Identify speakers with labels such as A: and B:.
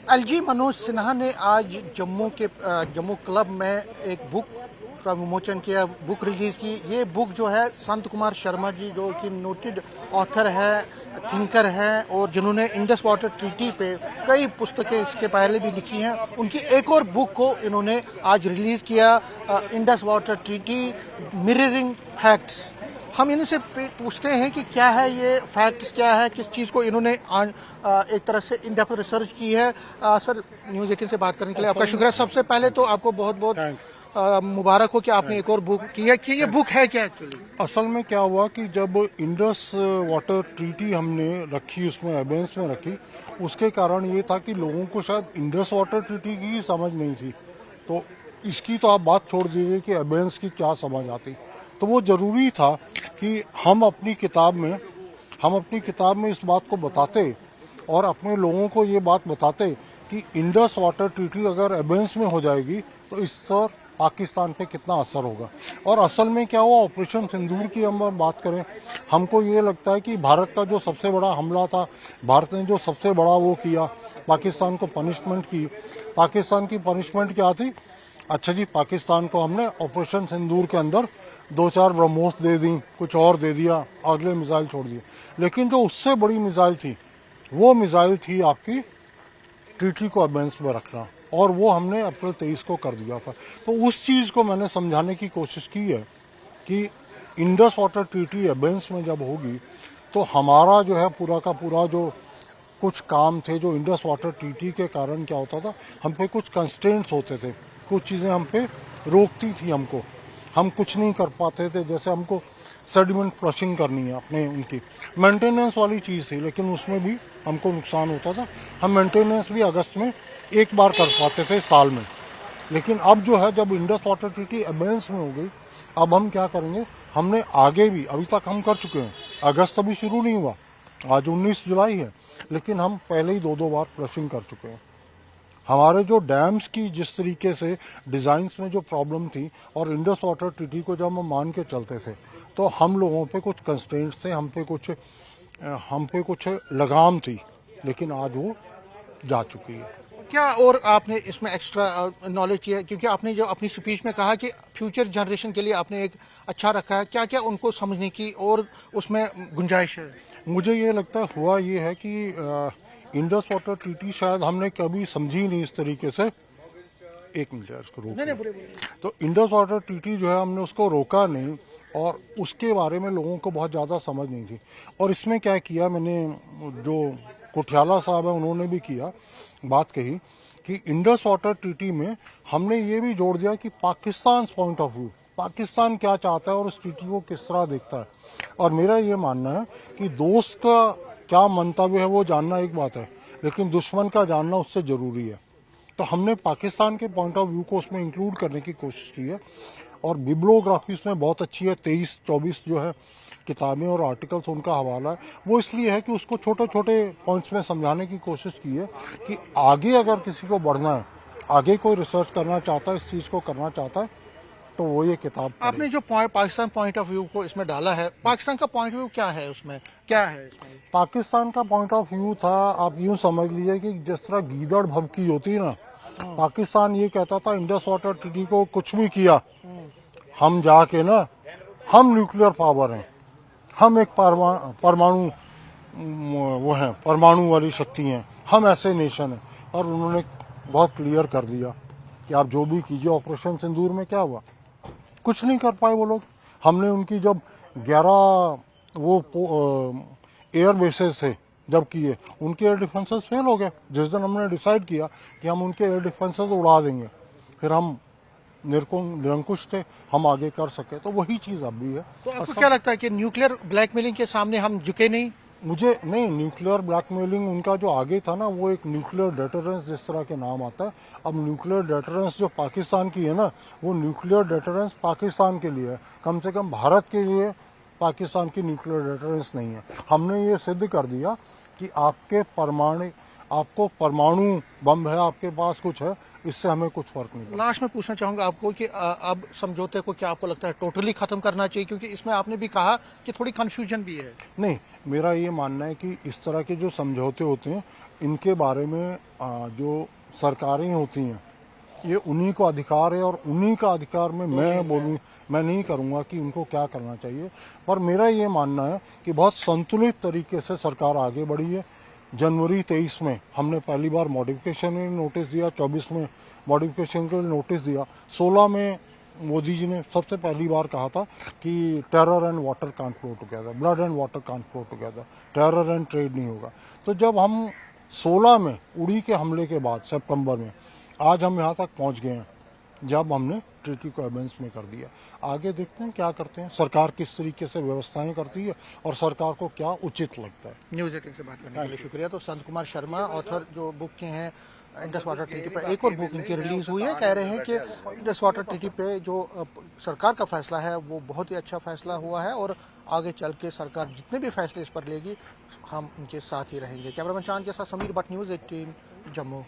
A: LG Manoj Sinha ने आज Jammu club में एक बुक का विमोचन किया, बुक रिलीज की। ये बुक जो है संत कुमार शर्मा जी, जो कि नोटेड ऑथर है, थिंकर है और जिन्होंने इंडस वाटर ट्रीटी पे कई पुस्तकें इसके पहले भी लिखी हैं, उनकी एक और बुक को इन्होंने आज रिलीज किया, Indus water treaty mirroring facts. हम इनसे पूछते हैं कि क्या है ये फैक्ट्स, क्या है, किस चीज़ को इन्होंने एक तरह से इन डेप्थ रिसर्च की है। सर, न्यूज़ 18 से बात करने के लिए आपका शुक्रिया। सबसे पहले तो आपको बहुत बहुत मुबारक हो कि आपने एक और बुक की है। कि ये बुक है क्या एक्चुअली?
B: असल में क्या हुआ कि जब इंडस वाटर ट्रीटी हमने रखी, उसमें एबेंस में रखी, उसके कारण ये था कि लोगों को शायद इंडस वाटर ट्रीटी की ही समझ नहीं थी। तो इसकी तो आप बात छोड़ दीजिए कि एबेंस की क्या समझ आती। तो वो जरूरी था कि हम अपनी किताब में इस बात को बताते और अपने लोगों को ये बात बताते कि इंडस वाटर ट्रीटी अगर एबेंस में हो जाएगी तो इससे पाकिस्तान पे कितना असर होगा। और असल में क्या हुआ, ऑपरेशन सिंदूर की हम बात करें, हमको ये लगता है कि भारत का जो सबसे बड़ा हमला था, भारत ने जो सबसे बड़ा वो किया, पाकिस्तान को पनिशमेंट की। पाकिस्तान की पनिशमेंट क्या थी? अच्छा जी, पाकिस्तान को हमने ऑपरेशन सिंदूर के अंदर 2-4 ब्रह्मोस दे दी, कुछ और दे दिया, अगले मिसाइल छोड़ दिए। लेकिन जो उससे बड़ी मिसाइल थी, वो मिसाइल थी आपकी ट्रीटी को एबेंस में रखना, और वो हमने अप्रैल 23 को कर दिया था। तो उस चीज़ को मैंने समझाने की कोशिश की है कि इंडस वाटर ट्रीटी एबेंस में जब होगी तो हमारा जो है पूरा का पूरा जो कुछ काम थे, जो इंडस वाटर ट्रीटी के कारण क्या होता था, हम पे कुछ कंस्ट्रेंट्स होते थे, कुछ चीज़ें हम पे रोकती थी हमको, हम कुछ नहीं कर पाते थे। जैसे हमको सेडिमेंट फ्लशिंग करनी है अपने, उनकी मेंटेनेंस वाली चीज़ थी, लेकिन उसमें भी हमको नुकसान होता था। हम मेंटेनेंस भी अगस्त में एक बार कर पाते थे साल में। लेकिन अब जो है, जब इंडस वाटर ट्रीटी एबेंस में हो गई, अब हम क्या करेंगे, हमने आगे भी अभी तक हम कर चुके हैं। अगस्त अभी शुरू नहीं हुआ, आज 19 जुलाई है, लेकिन हम पहले ही 2-2 बार फ्लशिंग कर चुके हैं। हमारे जो डैम्स की जिस तरीके से डिज़ाइंस में जो प्रॉब्लम थी, और इंडस वाटर ट्रीटी को जब हम मान के चलते थे, तो हम लोगों पे कुछ कंस्ट्रेंट्स थे, हम पे कुछ लगाम थी, लेकिन आज वो जा चुकी है।
A: क्या और आपने इसमें एक्स्ट्रा नॉलेज किया, क्योंकि आपने जो अपनी स्पीच में कहा कि फ्यूचर जनरेशन के लिए आपने एक अच्छा रखा है, क्या क्या उनको समझने की और उसमें गुंजाइश है?
B: मुझे ये लगता है हुआ ये है कि इंडस वाटर ट्रीटी शायद हमने कभी समझी नहीं इस तरीके से। एक मिनट यार, इसको रोक। तो इंडस वाटर ट्रीटी जो है, हमने उसको रोका नहीं, और उसके बारे में लोगों को बहुत ज़्यादा समझ नहीं थी। और इसमें क्या किया मैंने, जो कुठियाला साहब है उन्होंने भी किया, बात कही कि इंडस वाटर ट्रीटी में हमने ये भी जोड़ दिया कि Pakistan point of view, Pakistan क्या चाहता है और उस ट्रीटी को किस तरह देखता है। और मेरा ये मानना है कि दोस्त का क्या मंतव्य है वो जानना एक बात है, लेकिन दुश्मन का जानना उससे ज़रूरी है। तो हमने पाकिस्तान के पॉइंट ऑफ व्यू को उसमें इंक्लूड करने की कोशिश की है, और बिब्लोग्राफी उसमें बहुत अच्छी है। 23-24 जो है किताबें और आर्टिकल्स, उनका हवाला है। वो इसलिए है कि उसको छोटे छोटे पॉइंट्स में समझाने की कोशिश की है कि आगे अगर किसी को बढ़ना है, आगे कोई रिसर्च करना चाहता है, इस चीज़ को करना चाहता है, तो वो ये किताब
A: आपने जो पाकिस्तान पॉइंट ऑफ व्यू को इसमें डाला है, पाकिस्तान का पॉइंट ऑफ व्यू क्या है, उसमें क्या है इसमें?
B: पाकिस्तान का पॉइंट ऑफ व्यू था, आप यूं समझ लीजिए कि जिस तरह गीदड़ भभकी होती है ना, पाकिस्तान ये कहता था इंडस वाटर ट्रीटी को कुछ भी किया, हम जाके ना, हम न्यूक्लियर पावर हैं, हम एक परमाणु वो हैं, परमाणु वाली शक्ति हैं, हम ऐसे नेशन हैं। और उन्होंने बहुत क्लियर कर दिया कि आप जो भी कीजिए। ऑपरेशन सिंदूर में क्या हुआ, कुछ नहीं कर पाए वो लोग। हमने उनकी जब 11 वो एयर बेसेस थे जब किए, उनके एयर डिफेंसेस फेल हो गए। जिस दिन हमने डिसाइड किया कि हम उनके एयर डिफेंसेस उड़ा देंगे, फिर हम निरंकुश थे, हम आगे कर सके। तो वही चीज़ अब भी है।
A: तो आपको क्या लगता है कि न्यूक्लियर ब्लैकमेलिंग के सामने हम झुके नहीं?
B: मुझे नहीं, न्यूक्लियर ब्लैकमेलिंग उनका जो आगे था ना, वो एक न्यूक्लियर डेटरेंस जिस तरह के नाम आता है। अब न्यूक्लियर डेटरेंस जो पाकिस्तान की है ना, वो न्यूक्लियर डेटरेंस पाकिस्तान के लिए है, कम से कम भारत के लिए पाकिस्तान की न्यूक्लियर डेटरेंस नहीं है। हमने ये सिद्ध कर दिया कि आपके आपको परमाणु बम है, आपके पास कुछ है, इससे हमें कुछ फर्क नहीं पड़ता।
A: लास्ट में पूछना चाहूंगा आपको कि अब समझौते को क्या आपको लगता है टोटली खत्म करना चाहिए, क्योंकि इसमें आपने भी कहा कि थोड़ी कंफ्यूजन भी है।
B: नहीं, मेरा ये मानना है कि इस तरह के जो समझौते होते हैं इनके बारे में जो सरकारें होती हैं ये उन्हीं को अधिकार है, और उन्हीं का अधिकार में मैं बोलूँ, मैं नहीं करूँगा कि उनको क्या करना चाहिए। पर मेरा ये मानना है कि बहुत संतुलित तरीके से सरकार आगे बढ़ी है। जनवरी 23 में हमने पहली बार मॉडिफिकेशन में नोटिस दिया, 24 में मॉडिफिकेशन के लिए नोटिस दिया, 16 में मोदी जी ने सबसे पहली बार कहा था कि terror and water can't flow together, blood and water can't flow together, terror and trade नहीं होगा। तो जब हम 16 में उड़ी के हमले के बाद सितंबर में आज हम यहाँ तक पहुँच गए हैं, जब हमने ट्रीटी को एबेंस में कर दिया। आगे देखते हैं क्या करते हैं, सरकार किस तरीके से व्यवस्थाएं करती है और सरकार को क्या उचित लगता है।
A: न्यूज 18 से बात करने के लिए शुक्रिया। तो संत कुमार शर्मा ऑथर जो बुक के हैं इंडस वाटर ट्रीटी पर, एक और बुक इनकी रिलीज हुई है। कह रहे हैं कि इंडस वाटर ट्रीटी पे जो सरकार का फैसला है वो बहुत ही अच्छा फैसला हुआ है, और आगे चल के सरकार जितने भी फैसले इस पर लेगी हम उनके साथ ही रहेंगे। कैमरामैन चांद के साथ समीर भट्ट, न्यूज 18 जम्मू।